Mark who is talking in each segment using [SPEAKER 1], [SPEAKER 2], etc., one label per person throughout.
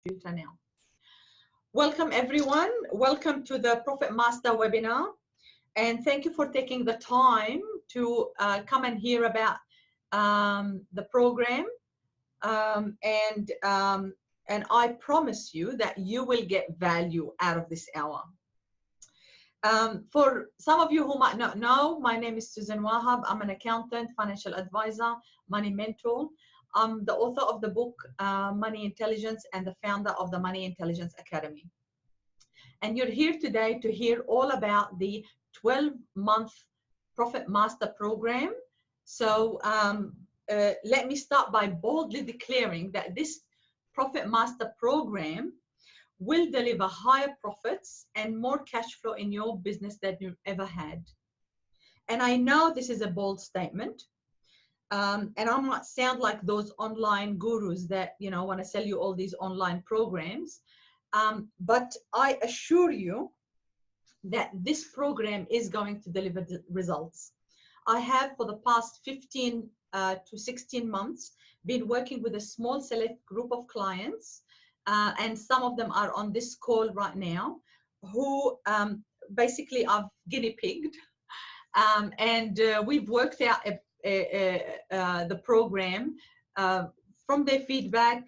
[SPEAKER 1] computer now. Welcome everyone. Welcome to the Profit Master webinar. And thank you for taking the time to come and hear about the program. And I promise you that you will get value out of this hour. For some of you who might not know, my name is Susan Wahab. I'm an accountant, financial advisor, money mentor. I'm the author of the book Money Intelligence and the founder of the Money Intelligence Academy. And you're here today to hear all about the 12-month Profit Master program. So let me start by boldly declaring that this Profit Master program will deliver higher profits and more cash flow in your business than you've ever had. And I know this is a bold statement. And I might sound like those online gurus that, you know, want to sell you all these online programs. But I assure you that this program is going to deliver the results. I have, for the past 15 to 16 months, been working with a small select group of clients, and some of them are on this call right now, who basically I've guinea pigged, and we've worked out the program from their feedback.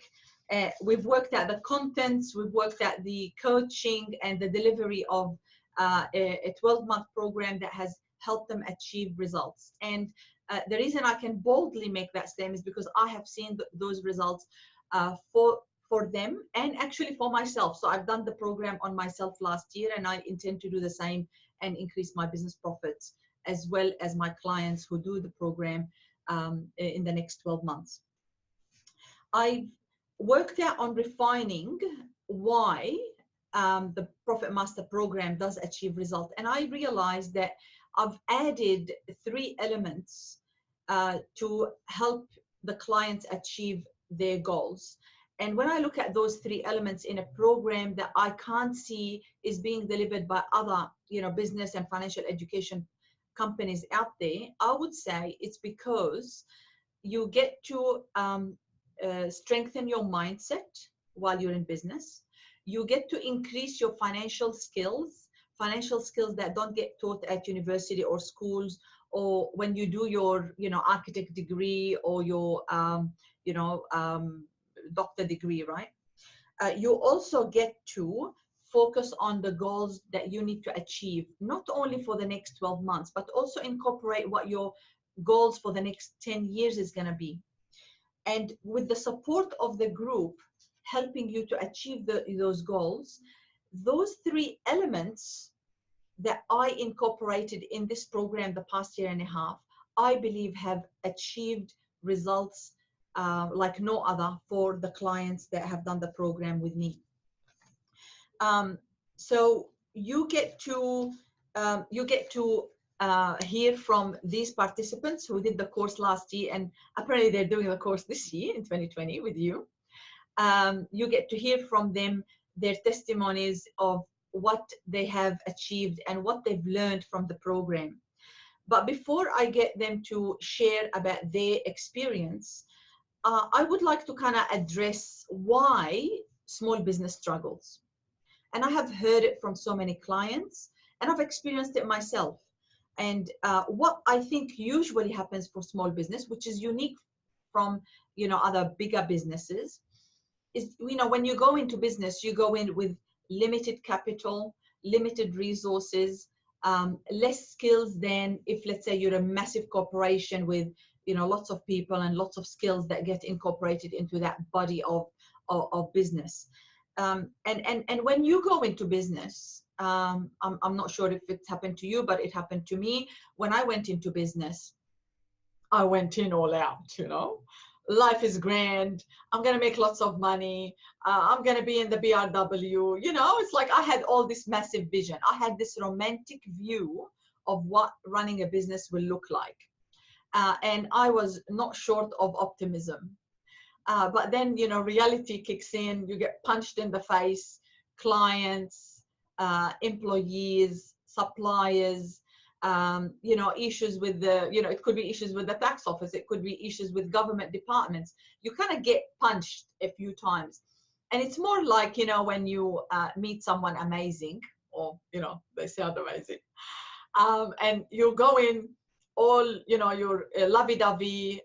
[SPEAKER 1] We've worked out the contents, we've worked out the coaching and the delivery of a 12-month program that has helped them achieve results. And the reason I can boldly make that statement is because I have seen those results for them and actually for myself. So I've done the program on myself last year, and I intend to do the same and increase my business profits as well as my clients who do the program in the next 12 months. I've worked out on refining why the Profit Master program does achieve results. And I realized that I've added 3 elements to help the clients achieve their goals. And when I look at those 3 elements in a program that I can't see is being delivered by other, you know, business and financial education companies out there, I would say it's because you get to strengthen your mindset while you're in business. You get to increase your financial skills that don't get taught at university or schools, or when you do your, you know, architect degree or your, doctor degree, right? You also get to focus on the goals that you need to achieve, not only for the next 12 months, but also incorporate what your goals for the next 10 years is going to be. And with the support of the group helping you to achieve those goals, those 3 elements that I incorporated in this program the past year and a half, I believe have achieved results like no other for the clients that have done the program with me. So you get to hear from these participants who did the course last year, and apparently they're doing the course this year in 2020 with you. You get to hear from them their testimonies of what they have achieved and what they've learned from the program. But before I get them to share about their experience, I would like to kind of address why small business struggles. And I have heard it from so many clients, and I've experienced it myself. And what I think usually happens for small business, which is unique from, you know, other bigger businesses, is, you know, when you go into business, you go in with limited capital, limited resources, less skills than if, let's say, you're a massive corporation with, you know, lots of people and lots of skills that get incorporated into that body of business. And when you go into business, I'm not sure if it's happened to you, but it happened to me. When I went into business, I went in all out, you know. Life is grand. I'm going to make lots of money. I'm going to be in the BRW. You know, it's like I had all this massive vision. I had this romantic view of what running a business will look like. And I was not short of optimism. But then, you know, reality kicks in. You get punched in the face. Clients, employees, suppliers, you know, issues with the, you know, it could be issues with the tax office. It could be issues with government departments. You kind of get punched a few times. And it's more like, you know, when you meet someone amazing, or, you know, they sound amazing, and you go in all, you know, you're lovey-dovey,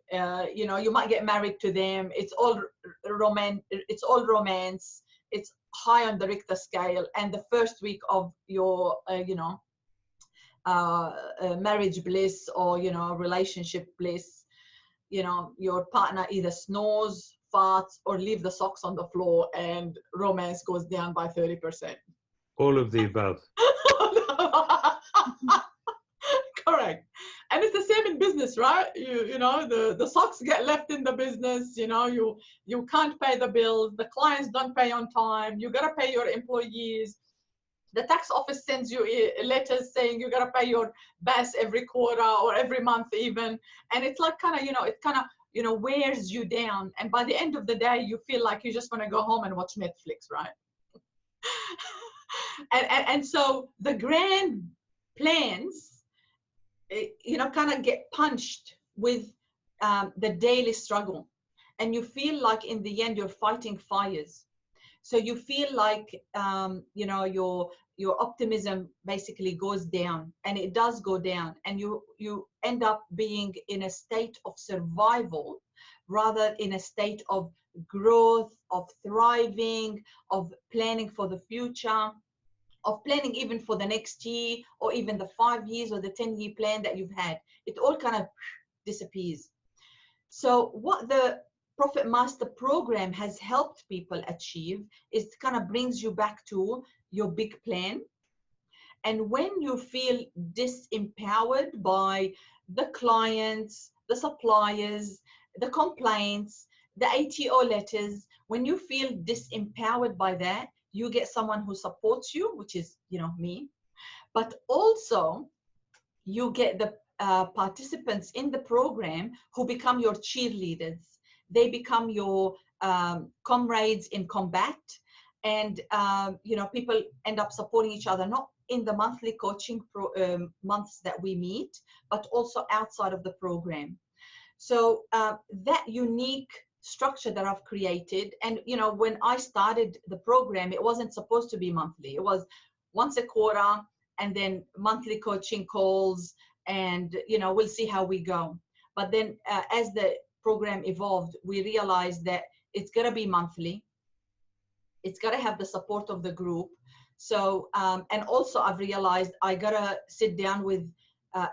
[SPEAKER 1] you know, you might get married to them. It's all romance. It's high on the Richter scale. And the first week of your, you know, marriage bliss, or, you know, relationship bliss, you know, your partner either snores, farts, or leave the socks on the floor, and romance goes down by 30%.
[SPEAKER 2] All of the above.
[SPEAKER 1] Correct. And it's the same in business, right? You know, the socks get left in the business. You know, you can't pay the bills. The clients don't pay on time. You gotta pay your employees. The tax office sends you letters saying you gotta pay your BAS every quarter or every month even. And it's like kind of, you know, it kind of, you know, wears you down. And by the end of the day, you feel like you just want to go home and watch Netflix, right? And so the grand plans, you know, kind of get punched with the daily struggle, and you feel like in the end you're fighting fires. So you feel like you know, your optimism basically goes down, and it does go down, and you end up being in a state of survival rather in a state of growth, of thriving, of planning for the future, of planning even for the next year, or even the 5 years or the 10-year plan that you've had. It all kind of disappears. So what the Profit Master program has helped people achieve is kind of brings you back to your big plan. And when you feel disempowered by the clients, the suppliers, the complaints, the ATO letters, when you feel disempowered by that, you get someone who supports you, which is, you know, me. But also you get the participants in the program who become your cheerleaders. They become your comrades in combat. And, you know, people end up supporting each other, not in the monthly coaching months that we meet, but also outside of the program. So that unique structure that I've created, and, you know, when I started the program, it wasn't supposed to be monthly. It was once a quarter, and then monthly coaching calls, and, you know, we'll see how we go. But then as the program evolved, we realized that it's got to be monthly. It's got to have the support of the group. So, and also I've realized I got to sit down with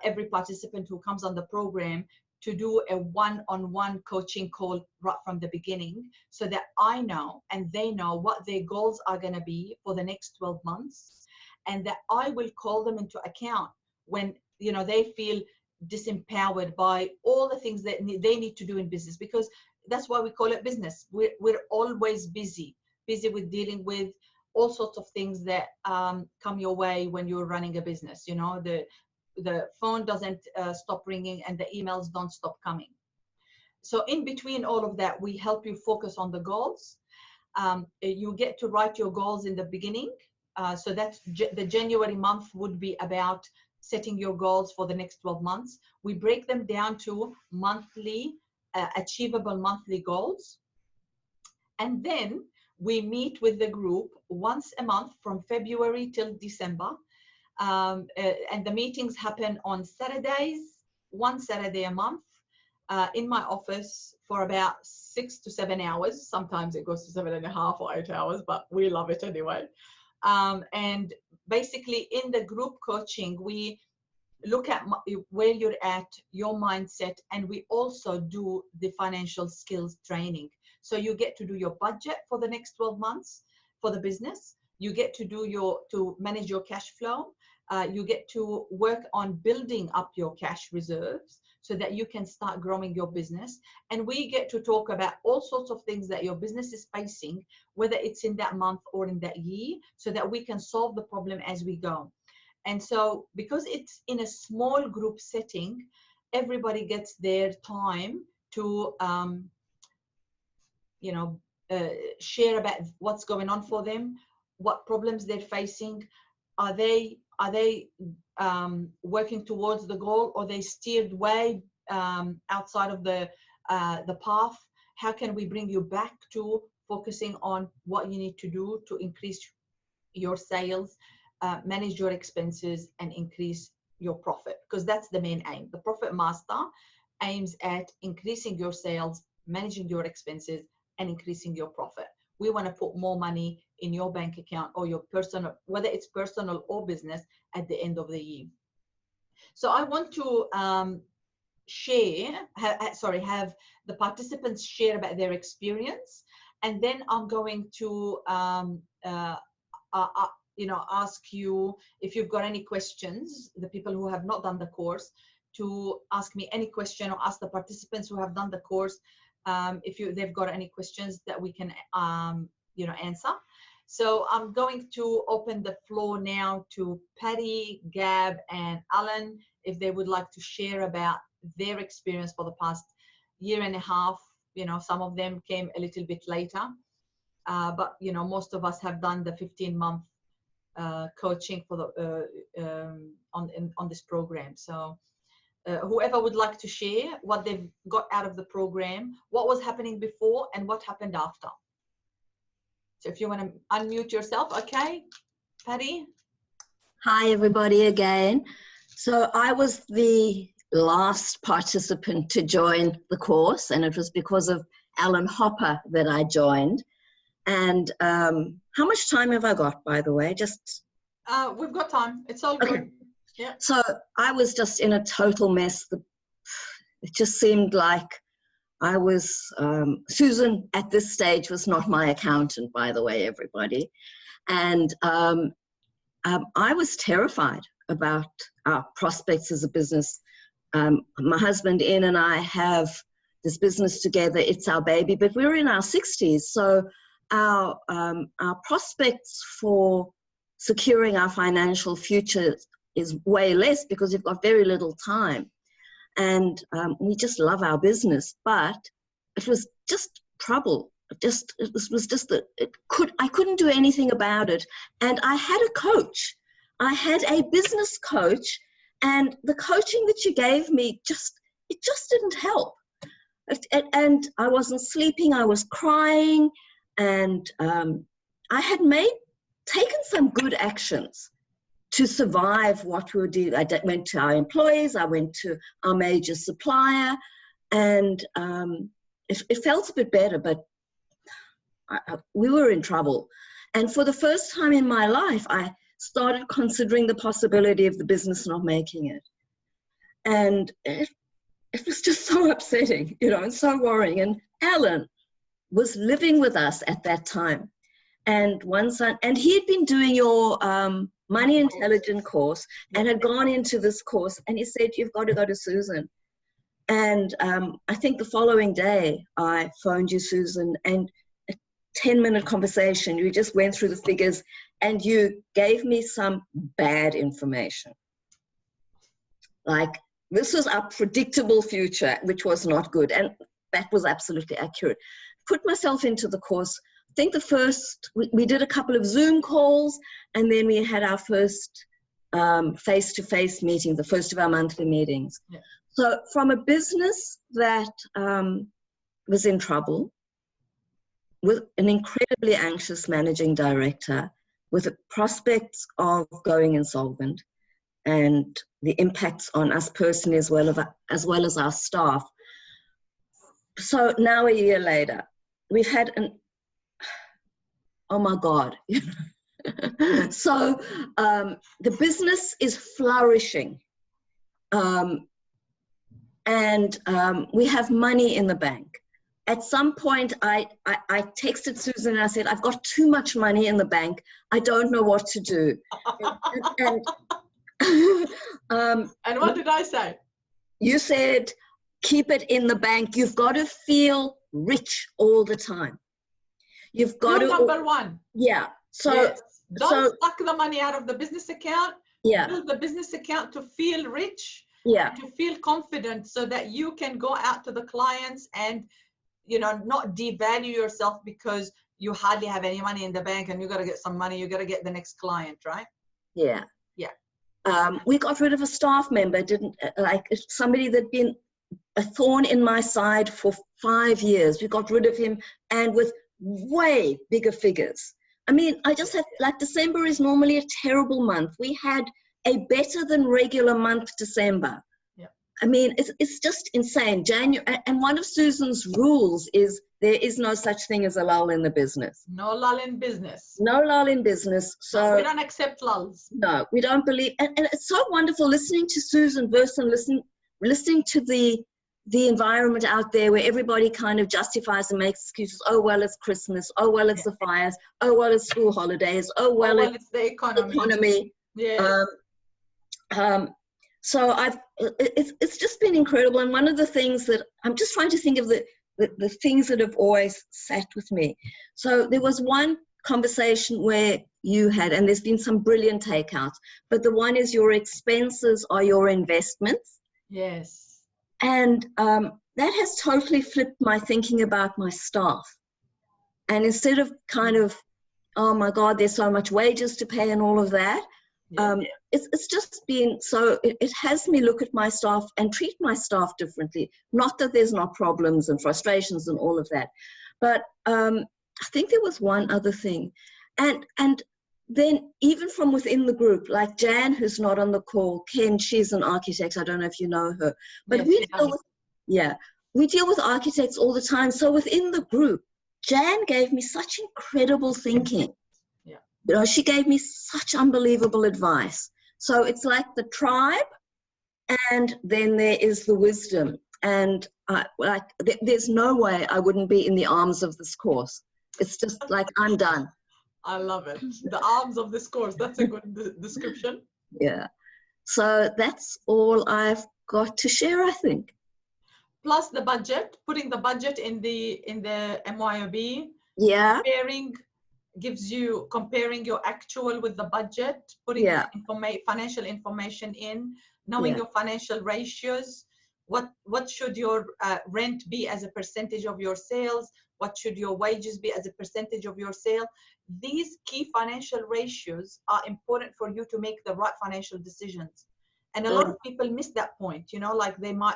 [SPEAKER 1] every participant who comes on the program to do a one-on-one coaching call right from the beginning, so that I know and they know what their goals are going to be for the next 12 months, and that I will call them into account when, you know, they feel disempowered by all the things that they need to do in business, because that's why we call it business. We're always busy with dealing with all sorts of things that come your way when you're running a business. You know, the phone doesn't stop ringing, and the emails don't stop coming. So in between all of that, we help you focus on the goals. You get to write your goals in the beginning. So that's the January month would be about setting your goals for the next 12 months. We break them down to monthly, achievable monthly goals. And then we meet with the group once a month from February till December. And the meetings happen on Saturdays, one Saturday a month, in my office for about 6 to 7 hours. Sometimes it goes to 7.5 or 8 hours, but we love it anyway. And basically in the group coaching, we look at where you're at, your mindset, and we also do the financial skills training. So you get to do your budget for the next 12 months for the business. You get to do to manage your cash flow. You get to work on building up your cash reserves so that you can start growing your business. And we get to talk about all sorts of things that your business is facing, whether it's in that month or in that year, so that we can solve the problem as we go. And so because it's in a small group setting, everybody gets their time to, you know, share about what's going on for them, what problems they're facing. Are they working towards the goal, or they steered way outside of the path? How can we bring you back to focusing on what you need to do to increase your sales, manage your expenses, and increase your profit, because that's the main aim. The Profit Master aims at increasing your sales, managing your expenses, and increasing your profit. We want to put more money in your bank account or your personal, whether it's personal or business, at the end of the year. So I want to have the participants share about their experience, and then I'm going to ask you if you've got any questions, the people who have not done the course, to ask me any question, or ask the participants who have done the course if they've got any questions that we can answer. So I'm going to open the floor now to Patty, Gab, and Alan, if they would like to share about their experience for the past year and a half. Some of them came a little bit later, but most of us have done the 15-month coaching for the on this program. So whoever would like to share what they've got out of the program, what was happening before and what happened after. So if you want to unmute yourself. Okay, Patty.
[SPEAKER 2] Hi everybody again. So I was the last participant to join the course, and it was because of Alan Hopper that I joined. And how much time have I got, by the way? Just
[SPEAKER 1] we've got time. It's all good.
[SPEAKER 2] Okay.
[SPEAKER 1] Yeah.
[SPEAKER 2] So I was just in a total mess. It just seemed like I was, Susan at this stage was not my accountant, by the way, everybody. And I was terrified about our prospects as a business. My husband, Ian, and I have this business together. It's our baby, but we're in our 60s. So our prospects for securing our financial future is way less, because you've got very little time. And we just love our business, but it was just trouble. It was just that I couldn't do anything about it. And I had a coach. I had a business coach, and the coaching that she gave me just didn't help. And I wasn't sleeping. I was crying, and I had taken some good actions to survive what we were doing. I went to our employees, I went to our major supplier, and it felt a bit better, but we were in trouble. And for the first time in my life, I started considering the possibility of the business not making it. And it was just so upsetting, and so worrying. And Alan was living with us at that time. And he had been doing your Money Intelligence course and had gone into this course, and he said, you've got to go to Susan. And I think the following day I phoned you, Susan, and a 10-minute conversation, you just went through the figures and you gave me some bad information. Like, this was our predictable future, which was not good. And that was absolutely accurate. Put myself into the course. I think we did a couple of Zoom calls, and then we had our first face-to-face meeting, the first of our monthly meetings. Yeah. So from a business that was in trouble, with an incredibly anxious managing director, with the prospects of going insolvent, and the impacts on us personally as well as our staff. So now a year later, we've had oh my God. So the business is flourishing. And we have money in the bank. At some point, I texted Susan and I said, I've got too much money in the bank. I don't know what to do.
[SPEAKER 1] And what did I say?
[SPEAKER 2] You said, keep it in the bank. You've got to feel rich all the time. You've got to.
[SPEAKER 1] Number one.
[SPEAKER 2] Yeah. So
[SPEAKER 1] yes. Don't suck the money out of the business account.
[SPEAKER 2] Yeah.
[SPEAKER 1] Use the business account to feel rich.
[SPEAKER 2] Yeah.
[SPEAKER 1] To feel confident, so that you can go out to the clients and, not devalue yourself because you hardly have any money in the bank and you got to get some money. You got to get the next client, right?
[SPEAKER 2] Yeah.
[SPEAKER 1] Yeah.
[SPEAKER 2] We got rid of a staff member, somebody that'd been a thorn in my side for 5 years. We got rid of him, and with way bigger figures. I mean, I just had, like, December is normally a terrible month. We had a better than regular month, December.
[SPEAKER 1] Yeah.
[SPEAKER 2] I mean, it's just insane. January, and one of Susan's rules is there is no such thing as a lull in the business.
[SPEAKER 1] No lull in business.
[SPEAKER 2] No lull in business. So
[SPEAKER 1] we don't accept lulls.
[SPEAKER 2] No, we don't believe. And it's so wonderful listening to Susan Verson, listening to the environment out there where everybody kind of justifies and makes excuses. Oh, well, it's Christmas. Oh, well, it's the fires. Oh, well, it's school holidays. Oh, well,
[SPEAKER 1] it's the economy.
[SPEAKER 2] Yeah. So it's just been incredible. And one of the things that I'm just trying to think of the things that have always sat with me. So there was one conversation where you had, and there's been some brilliant takeouts, but the one is your expenses are your investments.
[SPEAKER 1] Yes.
[SPEAKER 2] And that has totally flipped my thinking about my staff. And instead of kind of, oh my God, there's so much wages to pay and all of that, it's just been, so it has me look at my staff and treat my staff differently. Not that there's not problems and frustrations and all of that, but I think there was one other thing. And then even from within the group, like Jan, who's not on the call, Ken, she's an architect. I don't know if you know her, but
[SPEAKER 1] yes,
[SPEAKER 2] we deal with architects all the time. So within the group, Jan gave me such incredible thinking.
[SPEAKER 1] Yeah.
[SPEAKER 2] You know, she gave me such unbelievable advice. So it's like the tribe, and then there is the wisdom. And there's no way I wouldn't be in the arms of this course. It's just like, I'm done.
[SPEAKER 1] I love it. The arms of this course. That's a good description.
[SPEAKER 2] Yeah. So that's all I've got to share, I think.
[SPEAKER 1] Plus the budget, putting the budget in the MYOB.
[SPEAKER 2] Yeah.
[SPEAKER 1] Comparing your actual with the budget, putting financial information in, knowing your financial ratios. What should your rent be as a percentage of your sales? What should your wages be as a percentage of your sale? These key financial ratios are important for you to make the right financial decisions. And a lot of people miss that point, you know, like they might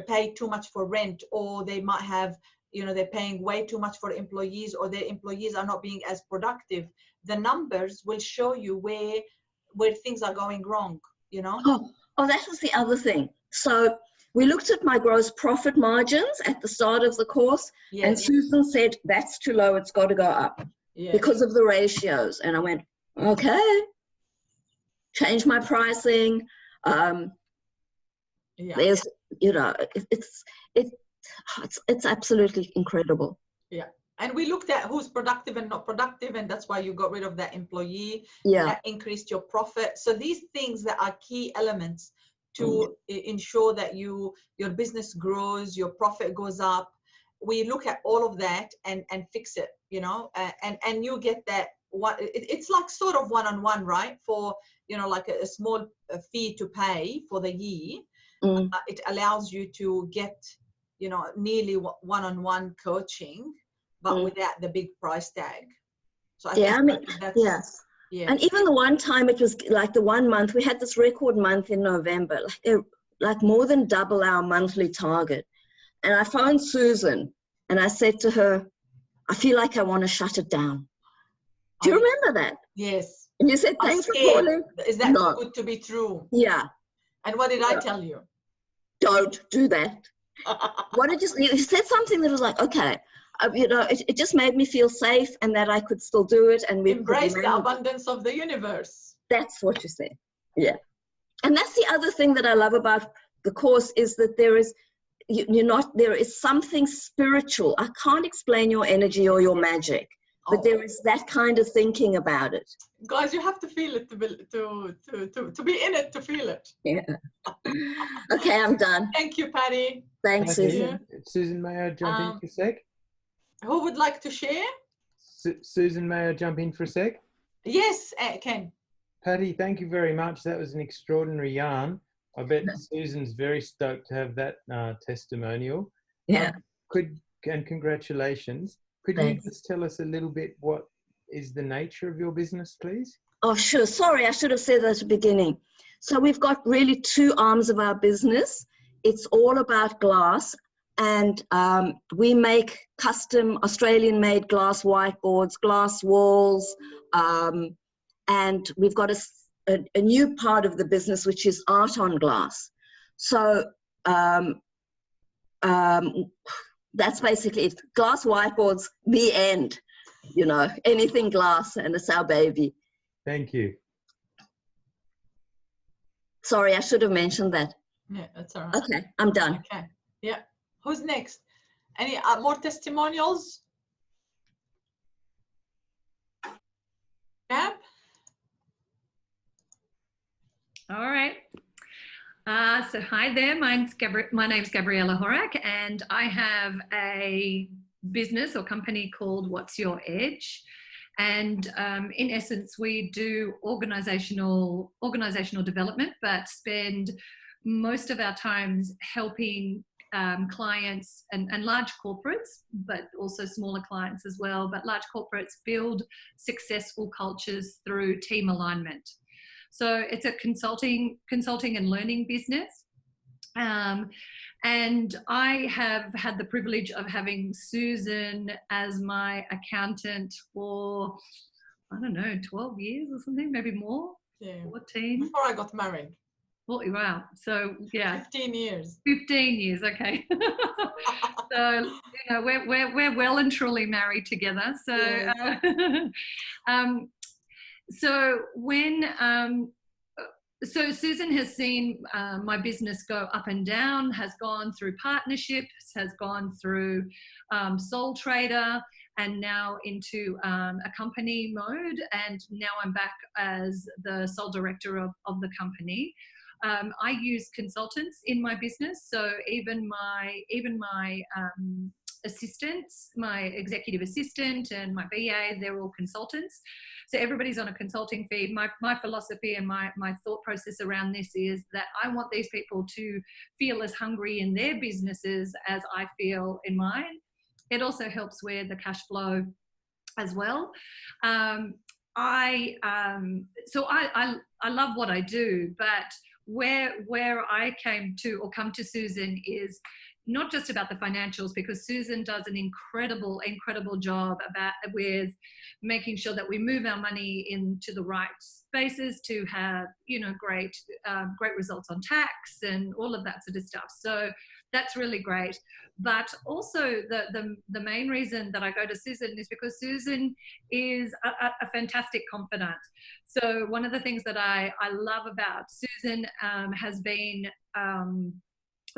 [SPEAKER 1] pay too much for rent, or they might have, you know, they're paying way too much for employees, or their employees are not being as productive. The numbers will show you where things are going wrong, you know?
[SPEAKER 2] Oh, that was the other thing. So we looked at my gross profit margins at the start of the course, and Susan said, that's too low, it's got to go up because of the ratios. And I went, okay, change my pricing. There's, you know, it's absolutely incredible.
[SPEAKER 1] Yeah. And we looked at who's productive and not productive, and that's why you got rid of that employee. That increased your profit. So these things that are key elements to ensure that your business grows, your profit goes up. We look at all of that and fix it, you know, and you get that one. It's like sort of one-on-one, right? For, you know, like a small fee to pay for the year. It allows you to get, you know, nearly one-on-one coaching, but without the big price tag. So and even the one time, it was like the 1 month, we had this record month in November, like more than double our monthly target. And I phoned Susan and I said to her, I feel like I want to shut it down. Do you remember that? Yes.
[SPEAKER 2] And you said, thanks for calling.
[SPEAKER 1] Is that too good to be true?
[SPEAKER 2] Yeah.
[SPEAKER 1] And what did I tell you?
[SPEAKER 2] Don't do that. You said something that was like, okay, you know, it just made me feel safe, and that I could still do it. And we
[SPEAKER 1] embrace the abundance of the universe.
[SPEAKER 2] That's what you said. Yeah. And that's the other thing that I love about the course, is that there is, there is something spiritual. I can't explain your energy or your magic, but there is that kind of thinking about it.
[SPEAKER 1] Guys, you have to feel it to be in it, to feel it.
[SPEAKER 2] Yeah. Okay, I'm done.
[SPEAKER 1] Thank you, Patty.
[SPEAKER 2] Thanks, Susan.
[SPEAKER 3] Susan, may I jump in for a sec?
[SPEAKER 1] Who would like to share?
[SPEAKER 3] Susan, may I jump in for a sec?
[SPEAKER 1] Yes, Ken.
[SPEAKER 3] Patty, thank you very much. That was an extraordinary yarn. I bet Susan's very stoked to have that testimonial.
[SPEAKER 2] Yeah.
[SPEAKER 3] And congratulations. Could you just tell us a little bit what is the nature of your business, please?
[SPEAKER 2] Oh, sure. Sorry, I should have said that at the beginning. So we've got really two arms of our business. It's all about glass. And we make custom Australian-made glass whiteboards, glass walls, and we've got a new part of the business, which is art on glass. So that's basically it. Glass whiteboards, the end. You know, anything glass, and it's our baby.
[SPEAKER 3] Thank you.
[SPEAKER 2] Sorry, I should have mentioned that.
[SPEAKER 1] Yeah, that's all right.
[SPEAKER 2] Okay, I'm done.
[SPEAKER 1] Okay. Yeah. Who's next? Any more testimonials? Gab?
[SPEAKER 4] All right. So hi there, my name's Gabriella Horak, and I have a business or company called What's Your Edge? And in essence, we do organizational development, but spend most of our times helping clients and large corporates, but also smaller clients as well, but large corporates build successful cultures through team alignment. So it's a consulting and learning business. And I have had the privilege of having Susan as my accountant for, I don't know, 12 years or something, maybe more.
[SPEAKER 1] Yeah.
[SPEAKER 4] 14.
[SPEAKER 1] Before I got married.
[SPEAKER 4] Oh, wow. So yeah.
[SPEAKER 1] 15 years.
[SPEAKER 4] 15 years, okay. So, you know, we're well and truly married together. So,
[SPEAKER 1] Yeah.
[SPEAKER 4] So when so Susan has seen my business go up and down, has gone through partnerships, has gone through sole trader, and now into a company mode. And now I'm back as the sole director of the company. I use consultants in my business, so even my assistants, my executive assistant and my VA, they're all consultants. So everybody's on a consulting fee. My philosophy and my thought process around this is that I want these people to feel as hungry in their businesses as I feel in mine. It also helps with the cash flow as well. I love what I do, but where I come to Susan is not just about the financials, because Susan does an incredible job with making sure that we move our money into the right spaces to have, you know, great results on tax and all of that sort of stuff. So that's really great. But also the main reason that I go to Susan is because Susan is a fantastic confidant. So one of the things that I love about Susan has been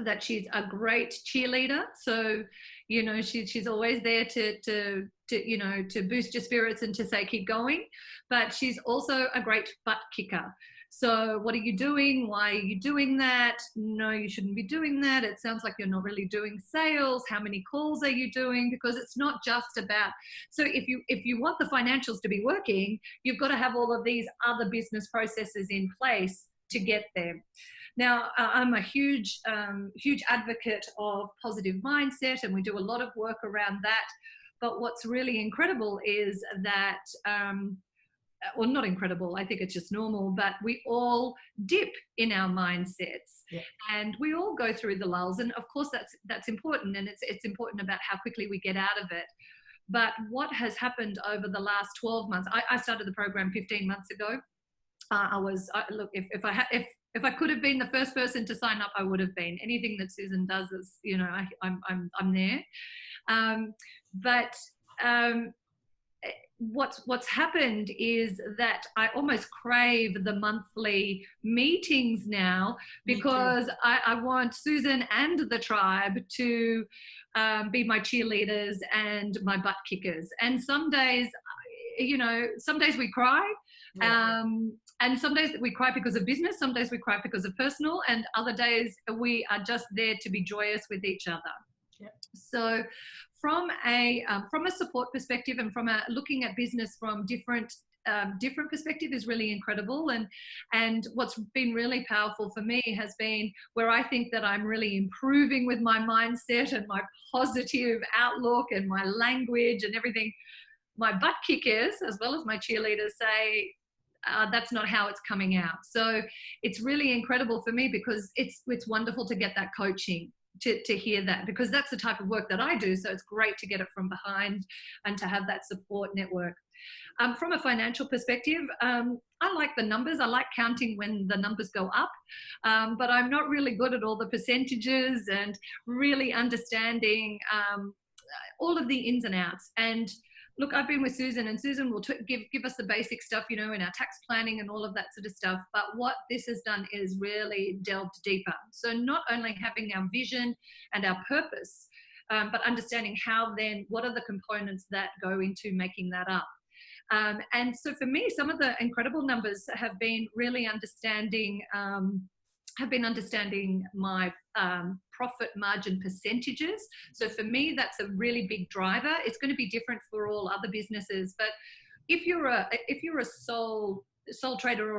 [SPEAKER 4] that she's a great cheerleader. So, you know, she's always there to you know, to boost your spirits and to say keep going. But she's also a great butt kicker. So what are you doing? Why are you doing that? No, you shouldn't be doing that. It sounds like you're not really doing sales. How many calls are you doing? Because it's not just about, so if you want the financials to be working, you've got to have all of these other business processes in place to get there. Now, I'm a huge advocate of positive mindset, and we do a lot of work around that. But what's really incredible is that, well, not incredible, I think it's just normal, but we all dip in our mindsets. Yeah. And we all go through the lulls. And of course, that's important, and it's important about how quickly we get out of it. But what has happened over the last 12 months, I started the program 15 months ago. Look, if I could have been the first person to sign up, I would have been. Anything that Susan does is, you know, I'm there. But what's happened is that I almost crave the monthly meetings now, because I want Susan and the tribe to be my cheerleaders and my butt kickers. And some days, you know, some days we cry. Yeah. And some days we cry because of business, some days we cry because of personal, and other days we are just there to be joyous with each other. Yeah. So from a support perspective, and from looking at business from different perspective is really incredible. And what's been really powerful for me has been where I think that I'm really improving with my mindset and my positive outlook and my language and everything. My butt kickers, as well as my cheerleaders, say, that's not how it's coming out. So it's really incredible for me, because it's wonderful to get that coaching. to hear that, because that's the type of work that I do. So it's great to get it from behind and to have that support network. From a financial perspective, I like the numbers. I like counting when the numbers go up, but I'm not really good at all the percentages and really understanding all of the ins and outs. And look, I've been with Susan, and Susan will give us the basic stuff, you know, in our tax planning and all of that sort of stuff. But what this has done is really delved deeper. So not only having our vision and our purpose, but understanding how then, what are the components that go into making that up. And so for me, some of the incredible numbers have been really understanding, my profit margin percentages. So for me, that's a really big driver. It's going to be different for all other businesses, but if you're a sole trader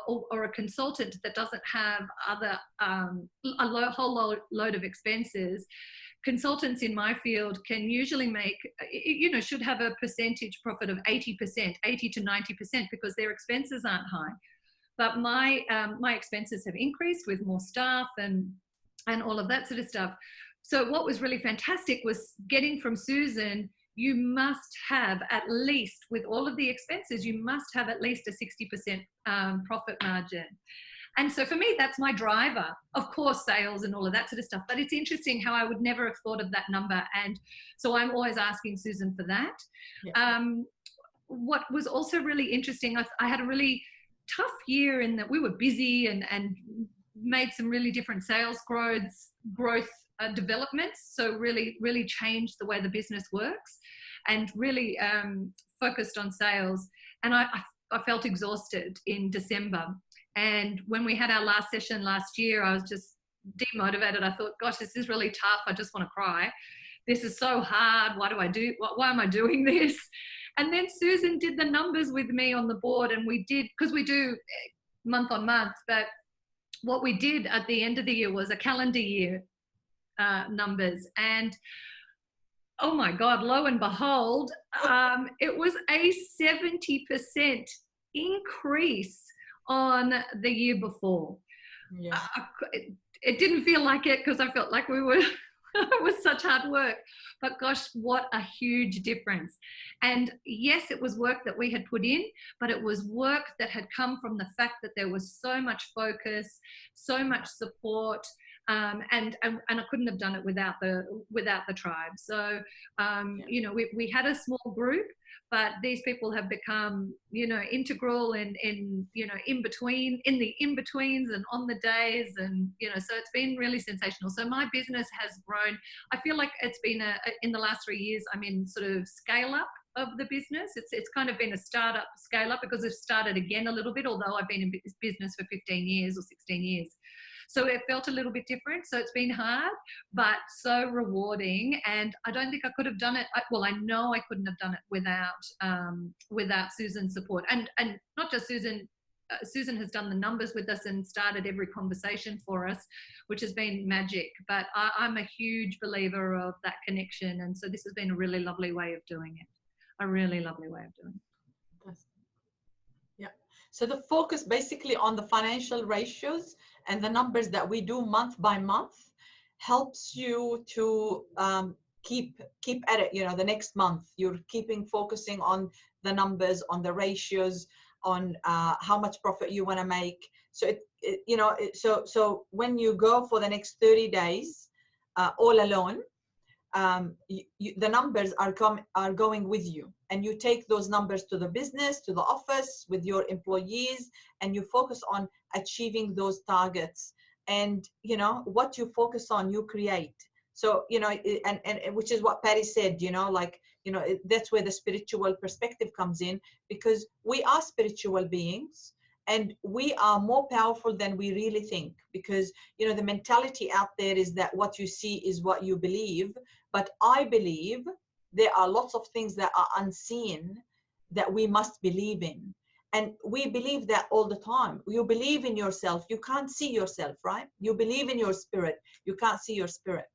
[SPEAKER 4] or a consultant that doesn't have other whole load of expenses, consultants in my field can usually make, you know, should have a percentage profit of 80%, 80 to 90%, because their expenses aren't high. But my expenses have increased with more staff and all of that sort of stuff. So what was really fantastic was getting from Susan, you must have at least, with all of the expenses, you must have at least a 60% profit margin. And so for me, that's my driver. Of course, sales and all of that sort of stuff. But it's interesting how I would never have thought of that number. And so I'm always asking Susan for that. Yeah. What was also really interesting, I had a really tough year in that we were busy and made some really different sales growth developments. So really changed the way the business works and really focused on sales. And I felt exhausted in December. And when we had our last session last year, I was just demotivated. I thought, gosh, this is really tough. I just want to cry. This is so hard. Why am I doing this? And then Susan did the numbers with me on the board, and we did, because we do month on month, but what we did at the end of the year was a calendar year numbers. And oh my God, lo and behold, it was a 70% increase on the year before. Yeah. It didn't feel like it because I felt like we were it was such hard work, but gosh, what a huge difference. And yes, it was work that we had put in, but it was work that had come from the fact that there was so much focus, so much support, and I couldn't have done it without the tribe. So you know, we had a small group, but these people have become, you know, integral in you know, in the in-betweens and on the days, and you know, so it's been really sensational. So my business has grown. I feel like it's been in the last 3 years, I'm in sort of scale up of the business. It's kind of been a startup scale up because it's started again a little bit, although I've been in business for 15 years or 16 years. So it felt a little bit different. So it's been hard, but so rewarding. And I don't think I could have done it. Well, I know I couldn't have done it without Susan's support. And not just Susan. Susan has done the numbers with us and started every conversation for us, which has been magic. But I'm a huge believer of that connection. And so this has been a really lovely way of doing it. A really lovely way of doing it.
[SPEAKER 1] Yeah. So the focus basically on the financial ratios and the numbers that we do month by month helps you to keep at it. You know, the next month you're focusing on the numbers, on the ratios, on how much profit you want to make. So so when you go for the next 30 days all alone, the numbers are going with you, and you take those numbers to the business, to the office, with your employees, and you focus on achieving those targets. And you know, what you focus on, you create. So you know, and which is what Patty said, you know, like, you know, that's where the spiritual perspective comes in, because we are spiritual beings and we are more powerful than we really think. Because you know, the mentality out there is that what you see is what you believe. But I believe there are lots of things that are unseen that we must believe in. And we believe that all the time. You believe in yourself. You can't see yourself, right? You believe in your spirit. You can't see your spirit.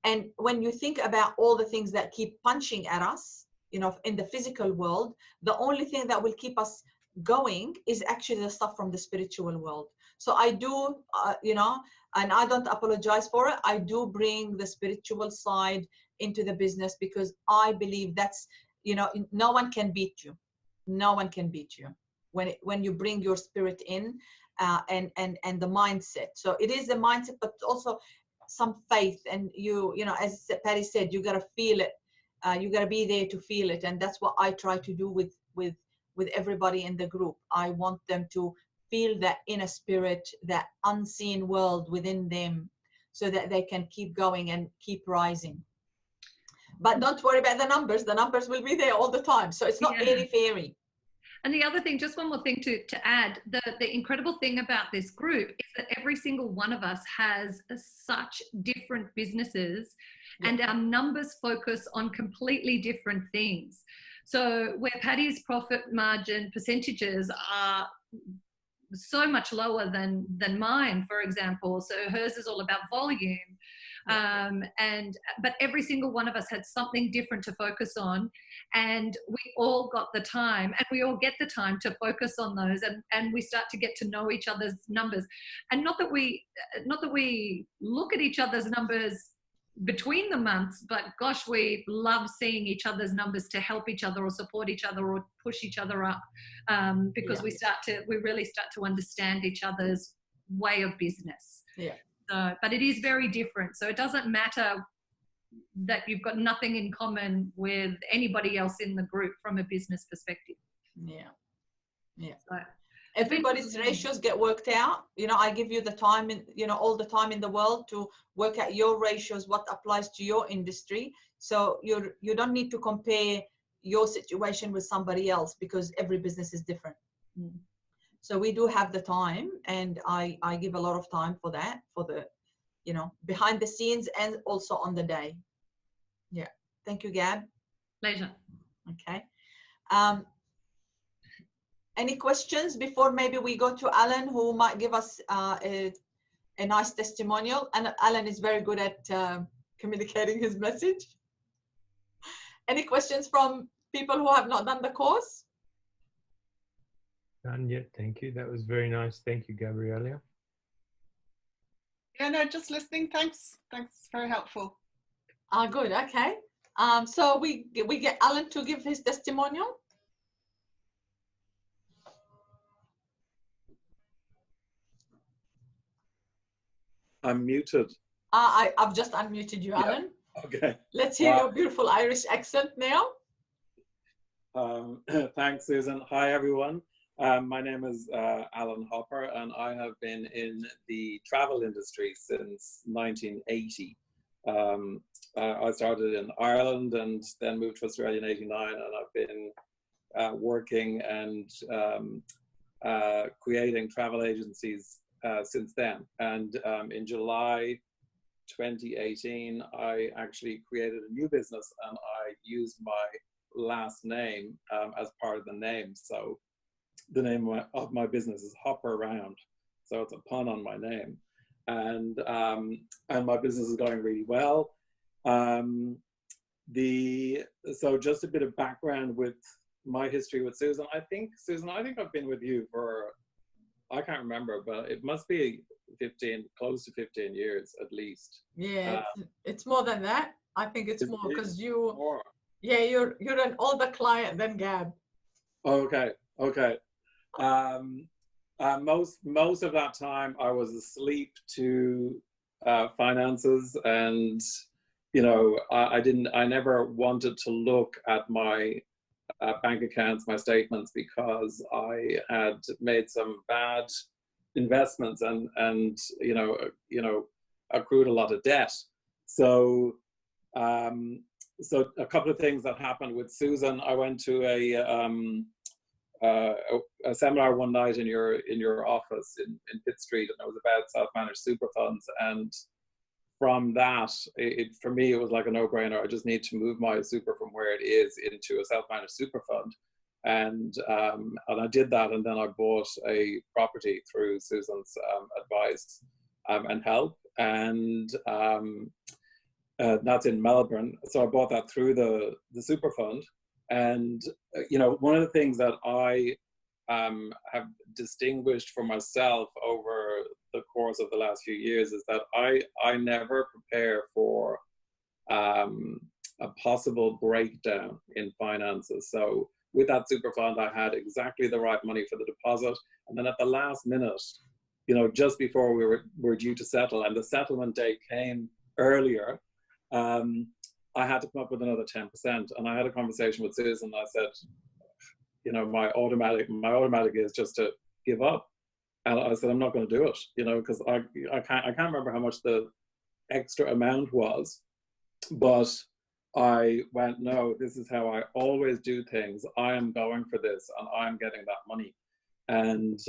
[SPEAKER 1] And when you think about all the things that keep punching at us, you know, in the physical world, the only thing that will keep us going is actually the stuff from the spiritual world. So I do, you know, and I don't apologize for it. I do bring the spiritual side into the business because I believe that's, you know, no one can beat you. No one can beat you when you bring your spirit in, and the mindset. So it is a mindset, but also some faith. And you know, as Patty said, you gotta feel it. You gotta be there to feel it, and that's what I try to do with everybody in the group. I want them to feel that inner spirit, that unseen world within them, so that they can keep going and keep rising. But don't worry about the numbers. The numbers will be there all the time. So it's not airy-fairy.
[SPEAKER 4] And the other thing, just one more thing to add, the incredible thing about this group is that every single one of us has such different businesses, and our numbers focus on completely different things. So where Patty's profit margin percentages are so much lower than mine, for example. So hers is all about volume. But every single one of us had something different to focus on, and we all got the time, and we all get the time to focus on those, and we start to get to know each other's numbers. And not that we look at each other's numbers between the months, but gosh, we love seeing each other's numbers to help each other or support each other or push each other up, because we really start to understand each other's way of business. But it is very different. So it doesn't matter that you've got nothing in common with anybody else in the group from a business perspective. So
[SPEAKER 1] everybody's ratios get worked out. You know, I give you the time, you know, all the time in the world to work out your ratios, what applies to your industry. So you don't need to compare your situation with somebody else, because every business is different. So we do have the time, and I give a lot of time for that, for the, you know, behind the scenes and also on the day. Thank you, Gab.
[SPEAKER 4] Pleasure.
[SPEAKER 1] Okay. Any questions before maybe we go to Alan, who might give us a nice testimonial? And Alan is very good at communicating his message. Any questions from people who have not done the course?
[SPEAKER 3] None yet, thank you. That was very nice. Thank you, Gabriella.
[SPEAKER 5] Yeah, no, just listening. Thanks. Very helpful.
[SPEAKER 1] Good. Okay. So we get Alan to give his testimonial.
[SPEAKER 6] I'm muted.
[SPEAKER 1] I've just unmuted you, Alan.
[SPEAKER 6] Okay.
[SPEAKER 1] Let's hear your beautiful Irish accent now.
[SPEAKER 6] Thanks, Susan. Hi, everyone. My name is Alan Hopper, and I have been in the travel industry since 1980. I started in Ireland and then moved to Australia in '89, and I've been working and creating travel agencies since then. And in July 2018, I actually created a new business, and I used my last name as part of the name. So the name of my business is Hopper Around, so it's a pun on my name, and my business is going really well. So just a bit of background with my history with Susan. Susan, I think I've been with you for, I can't remember, but it must be close to 15 years at least.
[SPEAKER 1] Yeah, it's more than that. I think it's more, because
[SPEAKER 6] more.
[SPEAKER 1] Yeah, you're an older client than Gab.
[SPEAKER 6] Okay. Most of that time I was asleep to finances, and you know, I never wanted to look at my bank accounts, my statements, because I had made some bad investments and you know accrued a lot of debt. So so a couple of things that happened with Susan. I went to a seminar one night in your office in Pitt Street, and it was about self-managed super funds. And from that, for me, it was like a no-brainer. I just need to move my super from where it is into a self-managed super fund. And I did that, and then I bought a property through Susan's advice and help. And that's in Melbourne. So I bought that through the super fund. And you know, one of the things that I have distinguished for myself over the course of the last few years is that I never prepare for a possible breakdown in finances. So with that super fund, I had exactly the right money for the deposit. And then at the last minute, you know, just before we were due to settle, and the settlement date came earlier, I had to come up with another 10%. And I had a conversation with Susan. I said, you know, my automatic is just to give up. And I said, I'm not going to do it, you know, because I can't remember how much the extra amount was, but I went, no, this is how I always do things. I am going for this, and I'm getting that money. And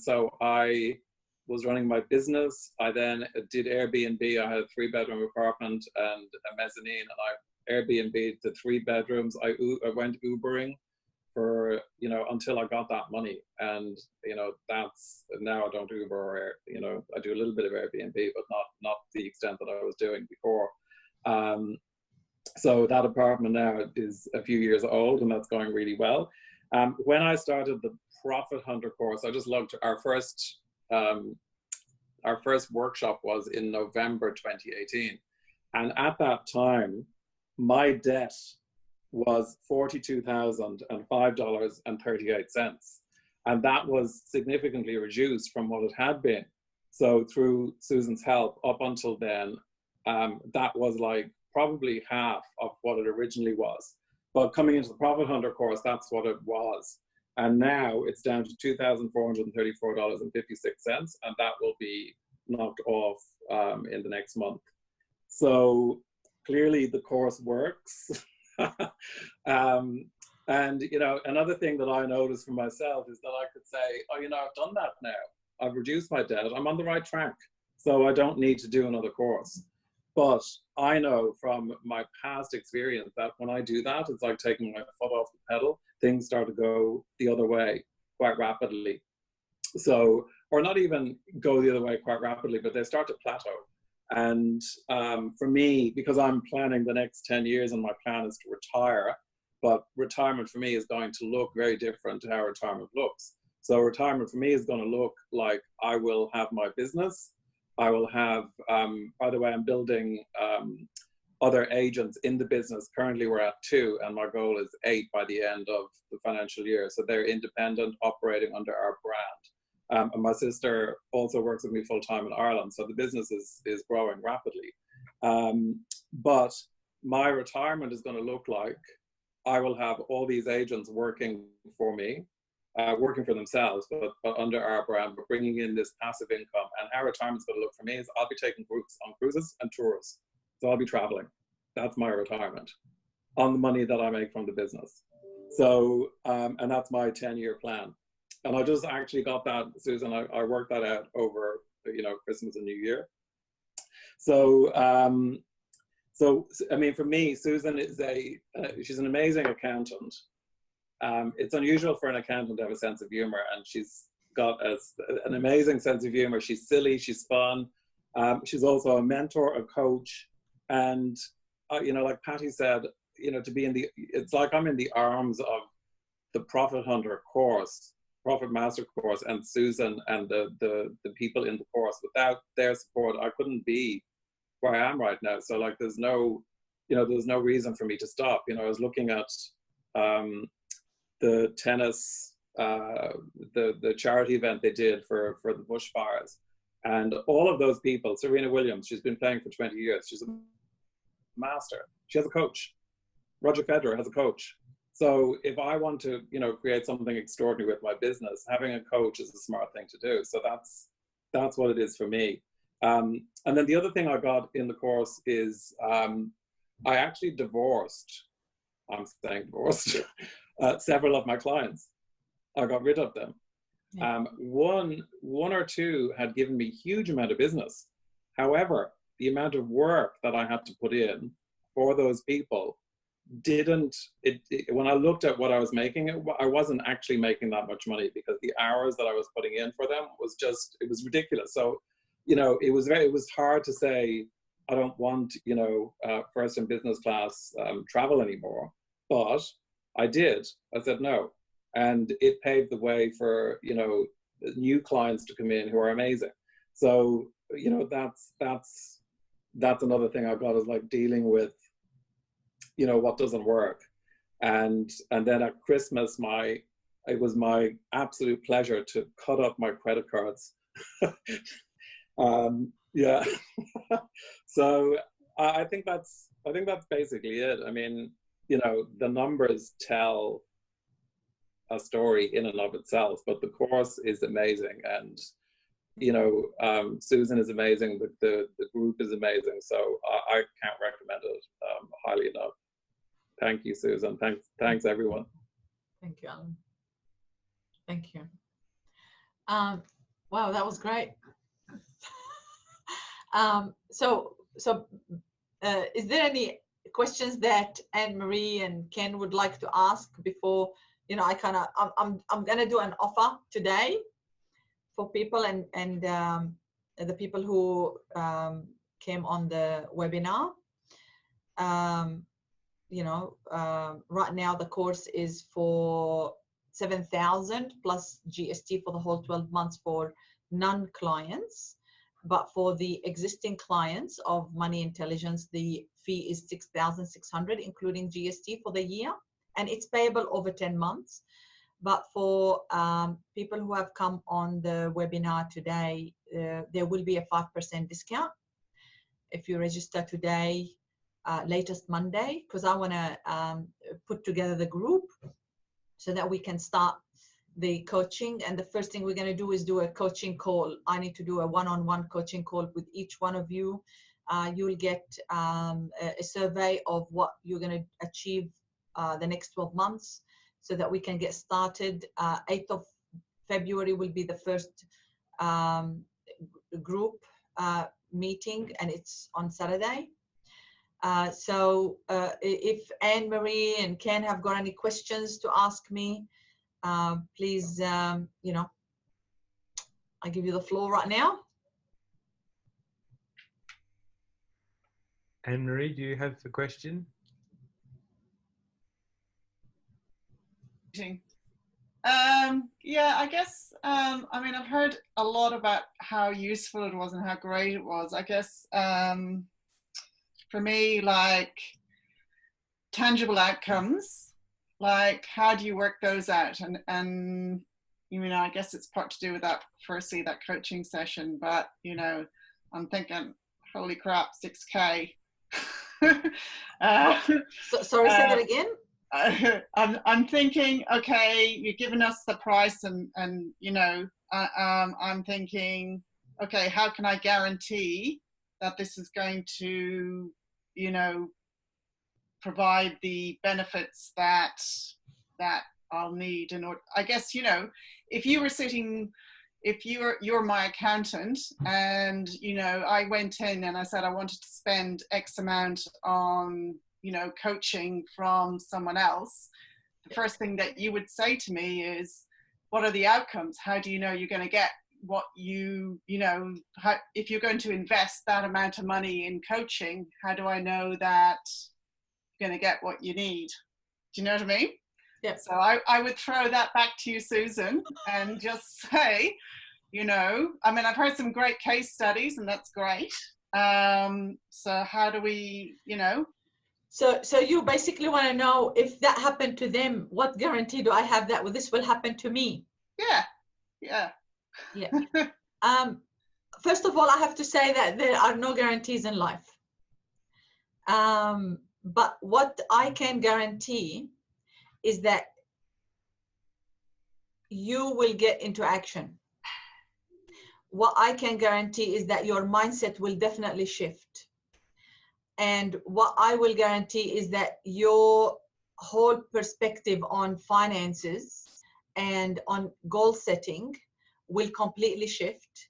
[SPEAKER 6] so I was running my business. I then did Airbnb. I had a 3-bedroom apartment and a mezzanine, and I Airbnb'd the 3 bedrooms. I went Ubering for, you know, until I got that money. And, you know, that's, now I don't Uber or, you know, I do a little bit of Airbnb, but not the extent that I was doing before. So that apartment now is a few years old, and that's going really well. When I started the Profit Hunter course, I just looked. Our first workshop was in November 2018, and at that time, my debt was $42,005.38, and that was significantly reduced from what it had been. So through Susan's help, up until then, that was like probably half of what it originally was. But coming into the Profit Hunter course, that's what it was. And now it's down to $2,434.56, and that will be knocked off in the next month. So clearly the course works. And, you know, another thing that I noticed for myself is that I could say, oh, you know, I've done that now. I've reduced my debt. I'm on the right track. So I don't need to do another course. But I know from my past experience that when I do that, it's like taking my foot off the pedal. Things start to go the other way quite rapidly. So, or not even go the other way quite rapidly, but they start to plateau. And for me, because I'm planning the next 10 years and my plan is to retire, but retirement for me is going to look very different to how retirement looks. So retirement for me is going to look like I will have my business. I will have, by the way, I'm building other agents in the business. Currently we're at 2, and my goal is 8 by the end of the financial year. So they're independent, operating under our brand. And my sister also works with me full-time in Ireland. So the business is growing rapidly. But my retirement is going to look like I will have all these agents working for me, working for themselves, but under our brand, but bringing in this passive income. And how retirement's going to look for me is I'll be taking groups on cruises and tours. So I'll be traveling. That's my retirement on the money that I make from the business. So, and that's my 10-year plan. And I just actually got that, Susan, I worked that out over, you know, Christmas and New Year. So, I mean, for me, Susan is she's an amazing accountant. It's unusual for an accountant to have a sense of humor, and she's got an amazing sense of humor. She's silly, she's fun. She's also a mentor, a coach. And, you know, like Patty said, you know, it's like I'm in the arms of the Profit Hunter course, Profit Master course, and Susan and the people in the course. Without their support, I couldn't be where I am right now. So like, there's no reason for me to stop. You know, I was looking at the tennis, the charity event they did for the bushfires, and all of those people. Serena Williams, she's been playing for 20 years. She's a master. She has a coach. Roger Federer has a coach. So if I want to, you know, create something extraordinary with my business, having a coach is a smart thing to do. So that's what it is for me. And then the other thing I got in the course is I actually divorced several of my clients. I got rid of them. Yeah. One or two had given me huge amount of business. However, the amount of work that I had to put in for those people when I looked at what I was making, I wasn't actually making that much money, because the hours that I was putting in for them it was ridiculous. So, you know, it was hard to say, I don't want, you know, first and business class travel anymore. But I did. I said, no, and it paved the way for, you know, new clients to come in who are amazing. So, you know, that's another thing I've got, is like dealing with, you know, what doesn't work. And then at Christmas, it was my absolute pleasure to cut up my credit cards. Yeah. So I think that's basically it. I mean, you know, the numbers tell a story in and of itself, but the course is amazing, and you know, Susan is amazing. The group is amazing. So I can't recommend it highly enough. Thank you, Susan. Thanks everyone.
[SPEAKER 1] Thank you, Alan. Thank you. Wow, that was great. So is there any questions that Anne-Marie and Ken would like to ask before, you know, I'm gonna do an offer today for people and the people who came on the webinar. You know, right now the course is for 7,000 plus GST for the whole 12 months for non-clients. But for the existing clients of Money Intelligence, the fee is 6,600, including GST for the year, and it's payable over 10 months. But for people who have come on the webinar today, there will be a 5% discount if you register today, latest Monday, because I want to put together the group so that we can start the coaching. And the first thing we're going to do is do a coaching call. I need to do a one-on-one coaching call with each one of you. You'll get a survey of what you're going to achieve the next 12 months so that we can get started. 8th of February will be the first group meeting, and it's on Saturday. So if Anne-Marie and Ken have got any questions to ask me, please, you know, I give you the floor right now.
[SPEAKER 3] Anne-Marie, do you have the question?
[SPEAKER 5] Yeah, I guess, I mean, I've heard a lot about how useful it was and how great it was. I guess for me, like tangible outcomes, like how do you work those out? And you know, I guess it's part to do with that, firstly, that coaching session, but you know, I'm thinking, holy crap, 6K.
[SPEAKER 1] Sorry, say that again.
[SPEAKER 5] I'm thinking, okay, you're giving us the price, and you know, I'm thinking, okay, how can I guarantee that this is going to, you know, provide the benefits that I'll need in order. I guess, you know, if you were sitting, if you're my accountant, and you know, I went in and I said I wanted to spend X amount on, you know, coaching from someone else, the first thing that you would say to me is, what are the outcomes? How do you know you're going to get what you know, how, if you're going to invest that amount of money in coaching, how do I know that you're going to get what you need? Do you know what I mean?
[SPEAKER 1] Yeah.
[SPEAKER 5] So I would throw that back to you, Susan, and just say, you know, I mean, I've heard some great case studies, and that's great. So how do we, you know?
[SPEAKER 1] So you basically want to know, if that happened to them, what guarantee do I have that this will happen to me?
[SPEAKER 5] Yeah.
[SPEAKER 1] First of all, I have to say that there are no guarantees in life. But what I can guarantee is that you will get into action. What I can guarantee is that your mindset will definitely shift. And what I will guarantee is that your whole perspective on finances and on goal setting will completely shift.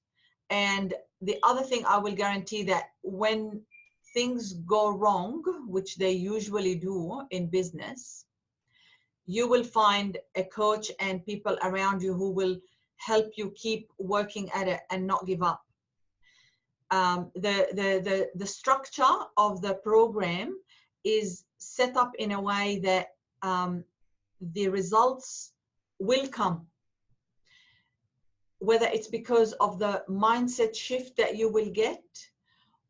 [SPEAKER 1] And the other thing I will guarantee, that when things go wrong, which they usually do in business, you will find a coach and people around you who will help you keep working at it and not give up. The structure of the program is set up in a way that the results will come. Whether it's because of the mindset shift that you will get,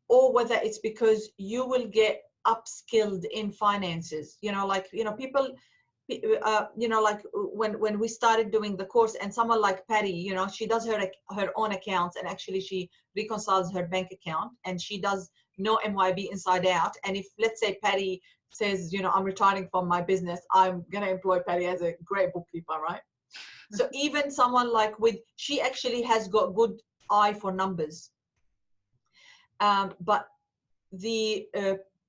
[SPEAKER 1] or whether it's because you will get upskilled in finances. You know, like, you know, people, you know, like when we started doing the course, and someone like Patty, you know, she does her own accounts, and actually she reconciles her bank account, and she does know MYB inside out. And if, let's say, Patty says, you know, I'm retiring from my business, I'm going to employ Patty as a great bookkeeper, right? So even someone like she actually has got good eye for numbers. But the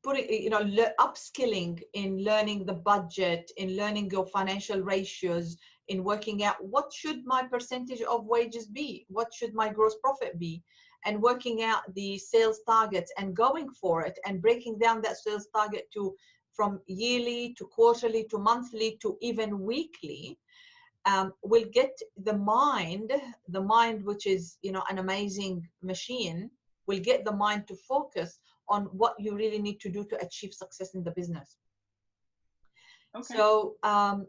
[SPEAKER 1] putting, you know, upskilling in learning the budget, in learning your financial ratios, in working out what should my percentage of wages be, what should my gross profit be, and working out the sales targets and going for it, and breaking down that sales target to from yearly to quarterly to monthly to even weekly, will get the mind, which is, you know, an amazing machine, will get the mind to focus on what you really need to do to achieve success in the business. Okay. So I'm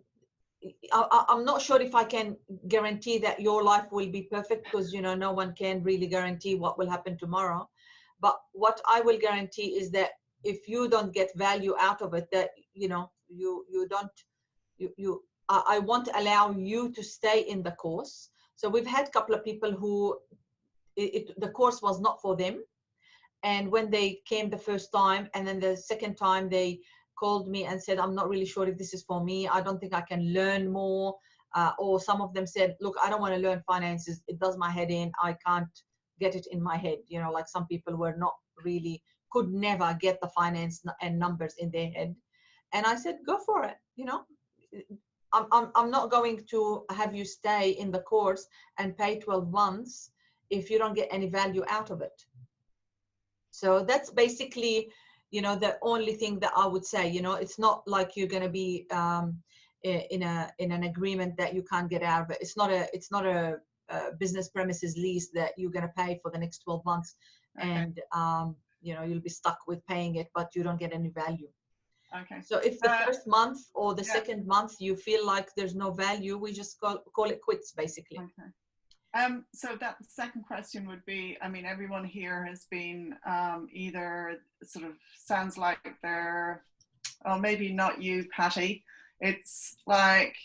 [SPEAKER 1] not sure if I can guarantee that your life will be perfect, because, you know, no one can really guarantee what will happen tomorrow. But what I will guarantee is that if you don't get value out of it, that, you know, I won't allow you to stay in the course. So we've had a couple of people who the course was not for them. And when they came the first time, and then the second time, they called me and said, I'm not really sure if this is for me. I don't think I can learn more. Or some of them said, look, I don't want to learn finances. It does my head in. I can't get it in my head. You know, like some people were not really, could never get the finance and numbers in their head. And I said, go for it. You know, I'm not going to have you stay in the course and pay 12 months if you don't get any value out of it. So that's basically, you know, the only thing that I would say. You know, it's not like you're going to be in an agreement that you can't get out of it. It's not a business premises lease that you're going to pay for the next 12 months, okay. And you know, you'll be stuck with paying it, but you don't get any value. Okay. So if the first month or the second month you feel like there's no value, we just call it quits, basically.
[SPEAKER 5] Okay. So that second question would be, I mean, everyone here has been either sort of sounds like they're, or maybe not you, Patty, it's like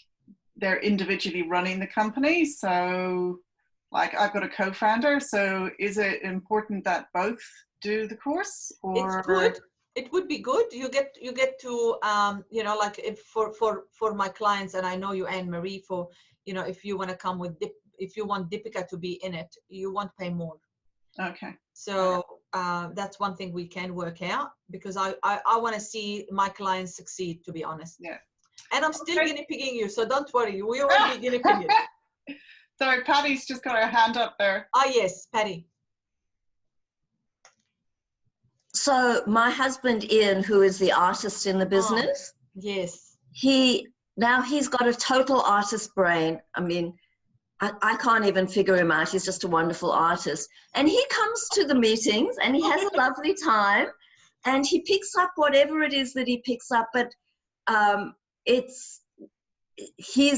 [SPEAKER 5] they're individually running the company. So like I've got a co-founder. So is it important that both do the course? Or?
[SPEAKER 1] It's good. It would be good. You get to, you know, like if for my clients, and I know you, Anne Marie, for, you know, if you want to come with if you want Deepika to be in it, you won't pay more. Okay. So that's one thing we can work out, because I want to see my clients succeed, to be honest. Yeah. And I'm still guinea pigging you, so don't worry. We already guinea pigging.
[SPEAKER 5] Sorry, Patty's just got her hand up there.
[SPEAKER 1] Ah, yes, Patty.
[SPEAKER 2] So my husband, Ian, who is the artist in the business.
[SPEAKER 1] Oh, yes.
[SPEAKER 2] He's got a total artist brain. I mean, I can't even figure him out. He's just a wonderful artist. And he comes to the meetings and he has a lovely time and he picks up whatever it is that he picks up. But he's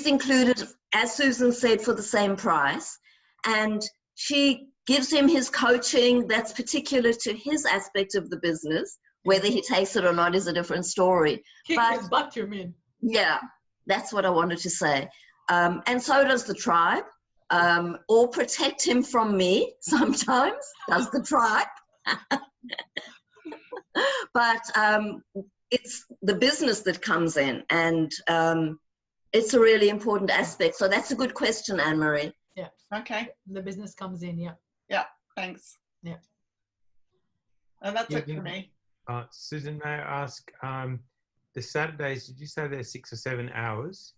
[SPEAKER 2] included, as Susan said, for the same price. And she gives him his coaching that's particular to his aspect of the business. Whether he takes it or not is a different story.
[SPEAKER 1] Kick his butt, you mean?
[SPEAKER 2] Yeah, that's what I wanted to say. And so does the tribe, or protect him from me sometimes, does the tribe. But it's the business that comes in, and it's a really important aspect. So that's a good question, Anne-Marie.
[SPEAKER 1] Yeah. Okay. The business comes in, yeah.
[SPEAKER 5] Yeah, thanks.
[SPEAKER 1] Yeah.
[SPEAKER 5] And that's it for me.
[SPEAKER 3] Susan, may I ask, the Saturdays, did you say they're 6 or 7 hours?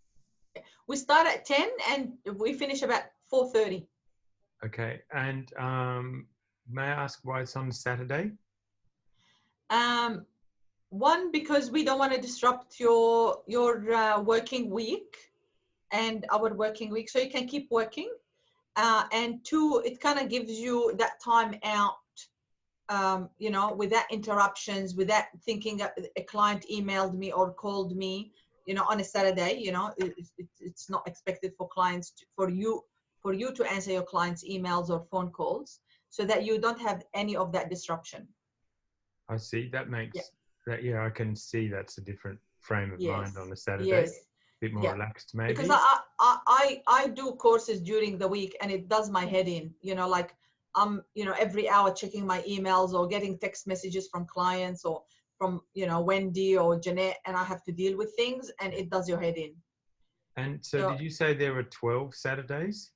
[SPEAKER 1] We start at 10 and we finish about 4:30.
[SPEAKER 3] Okay. And may I ask why it's on Saturday?
[SPEAKER 1] One, because we don't want to disrupt your working week and our working week, so you can keep working. And two, it kind of gives you that time out, you know, without interruptions, without thinking a client emailed me or called me. you know, on a Saturday, you know, it's not expected for clients for you to answer your clients' emails or phone calls, so that you don't have any of that disruption.
[SPEAKER 3] I see. That makes
[SPEAKER 1] Yeah.
[SPEAKER 3] that. Yeah, I can see that's a different frame of mind
[SPEAKER 1] Yes.
[SPEAKER 3] on a Saturday.
[SPEAKER 1] Yes.
[SPEAKER 3] A bit more
[SPEAKER 1] Yeah.
[SPEAKER 3] relaxed, maybe.
[SPEAKER 1] Because I do courses during the week, and it does my head in, you know, like I'm, you know, every hour checking my emails or getting text messages from clients or from, you know, Wendy or Jeanette, and I have to deal with things, and it does your head in.
[SPEAKER 3] And so did you say there were 12 Saturdays?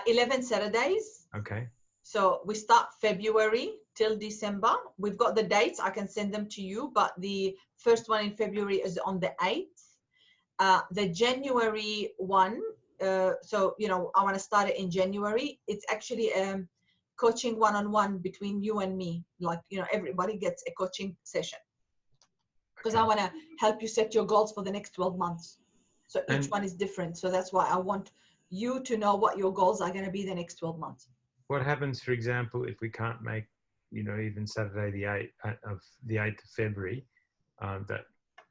[SPEAKER 1] 11 Saturdays.
[SPEAKER 3] Okay.
[SPEAKER 1] So we start February till December. We've got the dates. I can send them to you, but the first one in February is on the 8th. The January one, so, you know, I want to start it in January. It's actually coaching one-on-one between you and me. Like, you know, everybody gets a coaching session. Because I want to help you set your goals for the next 12 months. So each one is different. So that's why I want you to know what your goals are going to be the next 12 months.
[SPEAKER 3] What happens, for example, if we can't make, you know, even Saturday the 8th of February?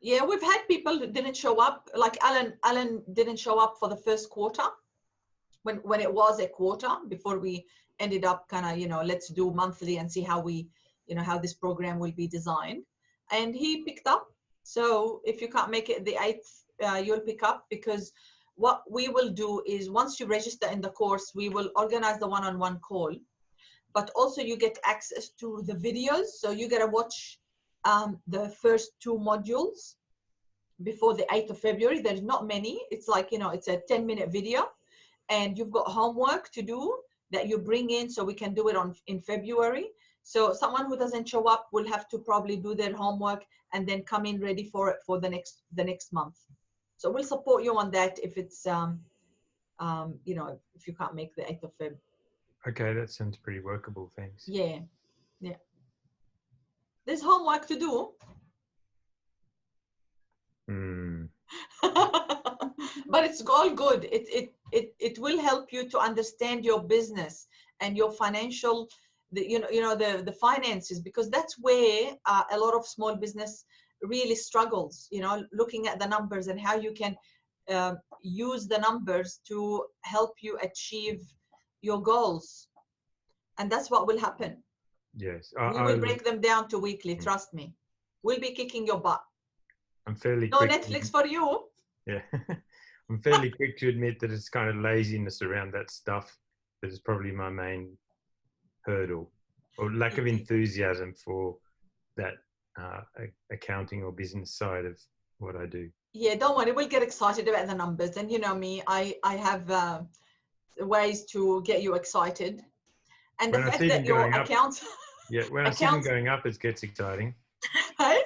[SPEAKER 1] Yeah, we've had people who didn't show up. Like Alan didn't show up for the first quarter, when it was a quarter, before we ended up kind of, you know, let's do monthly and see how we, you know, how this program will be designed. And he picked up. So if you can't make it the 8th, you'll pick up, because what we will do is, once you register in the course, we will organize the one-on-one call, but also you get access to the videos. So you get to watch the first 2 modules before the 8th of February. There's not many. It's like, you know, it's a 10-minute video, and you've got homework to do that you bring in, so we can do it in February. So someone who doesn't show up will have to probably do their homework and then come in ready for it for the next month. So we'll support you on that if it's, you know, if you can't make the 8th of Feb.
[SPEAKER 3] Okay, that sounds pretty workable. Thanks.
[SPEAKER 1] Yeah, yeah. There's homework to do. But it's all good. It will help you to understand your business and your financial, the finances, because that's where a lot of small business really struggles, you know, looking at the numbers and how you can use the numbers to help you achieve your goals. And that's what will happen.
[SPEAKER 3] Yes.
[SPEAKER 1] We will break them down to weekly, trust me. We'll be kicking your butt.
[SPEAKER 3] I'm fairly
[SPEAKER 1] No
[SPEAKER 3] quick.
[SPEAKER 1] Netflix for you.
[SPEAKER 3] Yeah. I'm fairly quick to admit that it's kind of laziness around that stuff that is probably my main hurdle, or lack of enthusiasm for that accounting or business side of what I do.
[SPEAKER 1] Yeah, don't worry. We'll get excited about the numbers. And you know me, I have ways to get you excited. And the fact that your accounts...
[SPEAKER 3] Yeah, when I see them going up, it gets exciting.
[SPEAKER 1] Hey?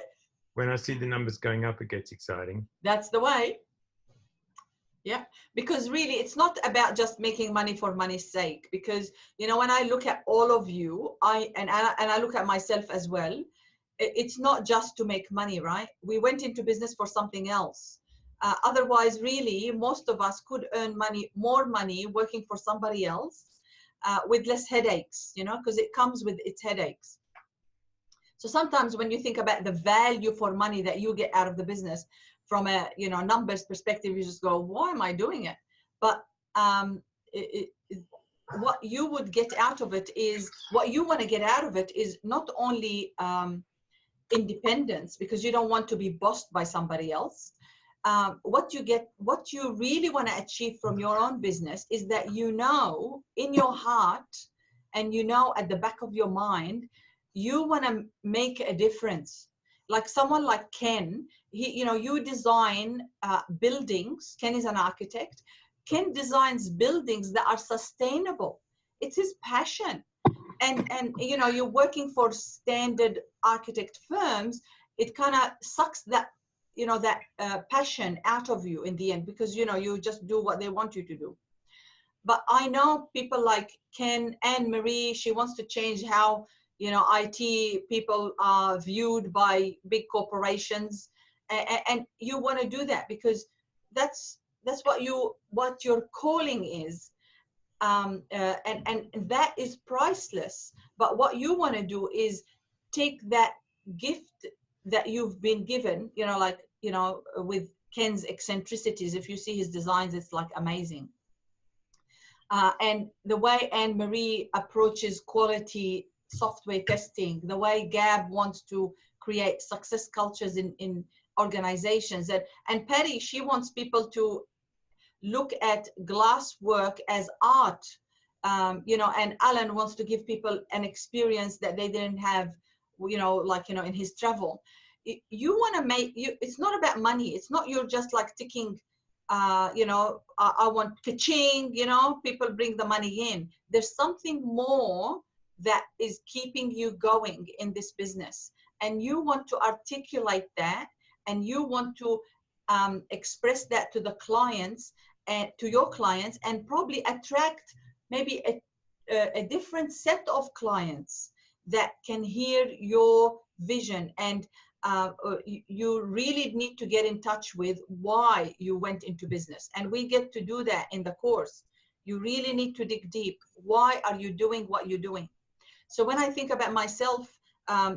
[SPEAKER 3] When I see the numbers going up, it gets exciting.
[SPEAKER 1] That's the way. Yeah, because really it's not about just making money for money's sake. Because, you know, when I look at all of you, and I look at myself as well, it's not just to make money, right? We went into business for something else. Otherwise, really, most of us could earn more money working for somebody else with less headaches, you know, because it comes with its headaches. So sometimes when you think about the value for money that you get out of the business from a, you know, numbers perspective, you just go, why am I doing it? But what you would get out of it is, what you want to get out of it is not only independence, because you don't want to be bossed by somebody else. What you really want to achieve from your own business is that, you know, in your heart, and you know, at the back of your mind, you want to make a difference. Like someone like Ken, you know, you design buildings. Ken is an architect. Ken designs buildings that are sustainable. It's his passion. And you know, you're working for standard architect firms. It kind of sucks that, you know, that passion out of you in the end, because, you know, you just do what they want you to do. But I know people like Ken and Marie, she wants to change how, you know, IT people are viewed by big corporations. And you want to do that because that's what your calling is. And that is priceless. But what you want to do is take that gift that you've been given, you know, like, you know, with Ken's eccentricities. If you see his designs, it's like amazing. And the way Anne-Marie approaches quality software testing, the way Gab wants to create success cultures in organizations, and Patty, she wants people to look at glass work as art, you know, and Alan wants to give people an experience that they didn't have, you know, like, you know, in his travel. You want to make, it's not about money. It's not you're just like ticking, you know, I want ka-ching, you know, people bring the money in. There's something more that is keeping you going in this business. And you want to articulate that, and you want to express that to the clients and to your clients, and probably attract maybe a different set of clients that can hear your vision. And you really need to get in touch with why you went into business. And we get to do that in the course. You really need to dig deep. Why are you doing what you're doing? So when I think about myself,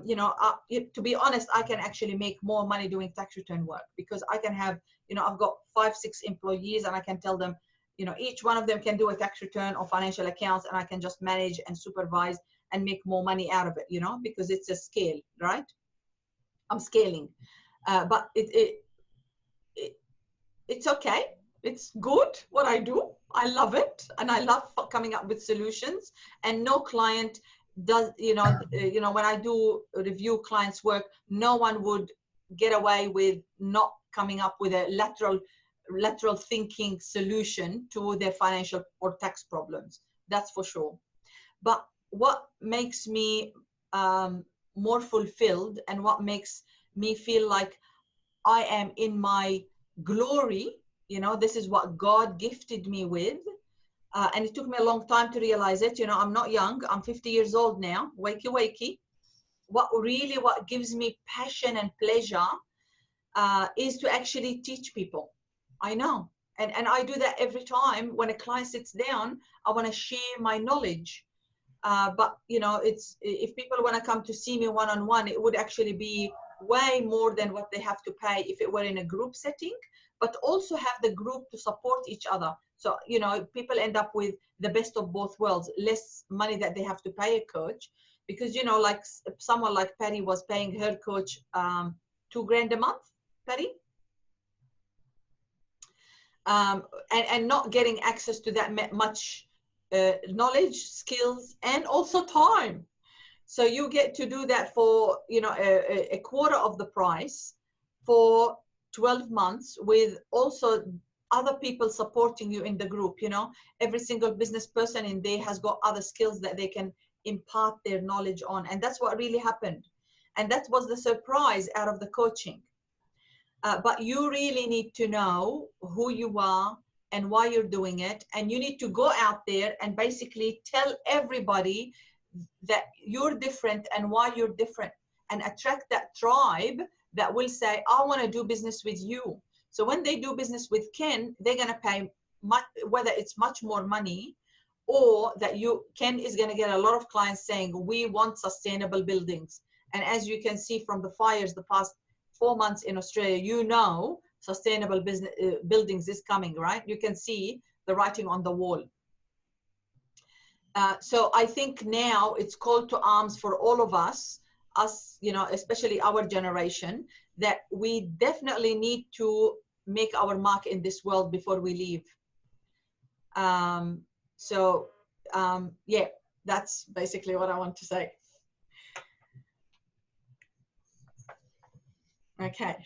[SPEAKER 1] you know, to be honest, I can actually make more money doing tax return work, because I can have, you know, I've got 5-6 employees, and I can tell them, you know, each one of them can do a tax return or financial accounts, and I can just manage and supervise and make more money out of it, you know, because it's a scale, right? I'm scaling, but it's okay. It's good what I do. I love it, and I love coming up with solutions. And no client does, you know, when I do review clients' work, no one would get away with not coming up with a lateral thinking solution to their financial or tax problems. That's for sure. But what makes me more fulfilled, and what makes me feel like I am in my glory, you know, this is what God gifted me with. And it took me a long time to realize it. You know, I'm not young. I'm 50 years old now. Wakey, wakey. What gives me passion and pleasure is to actually teach people. I know. And I do that every time. When a client sits down, I want to share my knowledge. But, you know, it's, if people want to come to see me one-on-one, it would actually be way more than what they have to pay if it were in a group setting, but also have the group to support each other. So, you know, people end up with the best of both worlds, less money that they have to pay a coach, because, you know, like someone like Patty was paying her coach $2,000 a month, Patty? And not getting access to that much knowledge, skills, and also time. So you get to do that for, you know, a quarter of the price for 12 months, with also other people supporting you in the group. You know, every single business person in there has got other skills that they can impart their knowledge on. And that's what really happened. And that was the surprise out of the coaching. But you really need to know who you are and why you're doing it. And you need to go out there and basically tell everybody that you're different and why you're different, and attract that tribe that will say, I want to do business with you. So when they do business with Ken, they're going to pay much, whether it's much more money, or that Ken is going to get a lot of clients saying, we want sustainable buildings. And as you can see from the fires the past 4 months in Australia, you know, sustainable buildings is coming, right? You can see the writing on the wall. So I think now it's call to arms for all of us, you know, especially our generation, that we definitely need to make our mark in this world before we leave. Yeah, that's basically what I want to say. Okay.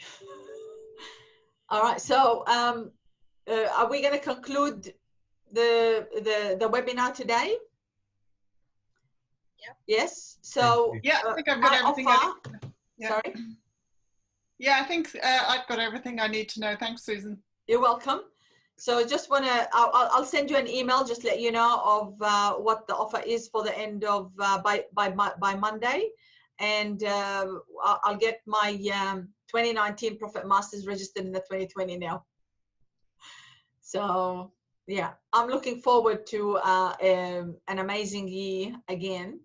[SPEAKER 1] All right. So are we going to conclude the webinar today? Yeah. Yes. So
[SPEAKER 5] yeah, I think I've got everything. Yeah.
[SPEAKER 1] Sorry.
[SPEAKER 5] Yeah, I think I've got everything I need to know. Thanks, Susan.
[SPEAKER 1] You're welcome. So just want to, I'll send you an email, just let you know of what the offer is for the end of by Monday, and I'll get my 2019 Profit Masters registered in the 2020 now. So yeah, I'm looking forward to an amazing year again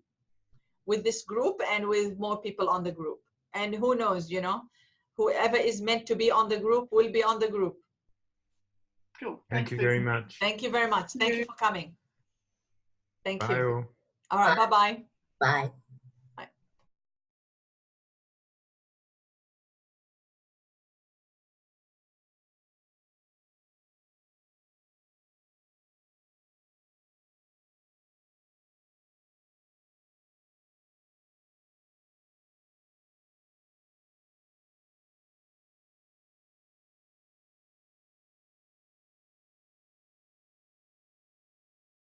[SPEAKER 1] with this group and with more people on the group. And who knows, you know, whoever is meant to be on the group will be on the group.
[SPEAKER 5] Cool.
[SPEAKER 3] Thank
[SPEAKER 5] Thanks,
[SPEAKER 3] you very
[SPEAKER 5] Susan.
[SPEAKER 3] much.
[SPEAKER 1] Thank you very much. Thank you for coming. Thank
[SPEAKER 3] Bye
[SPEAKER 1] you.
[SPEAKER 3] all.
[SPEAKER 1] All right. Bye-bye.
[SPEAKER 2] Bye.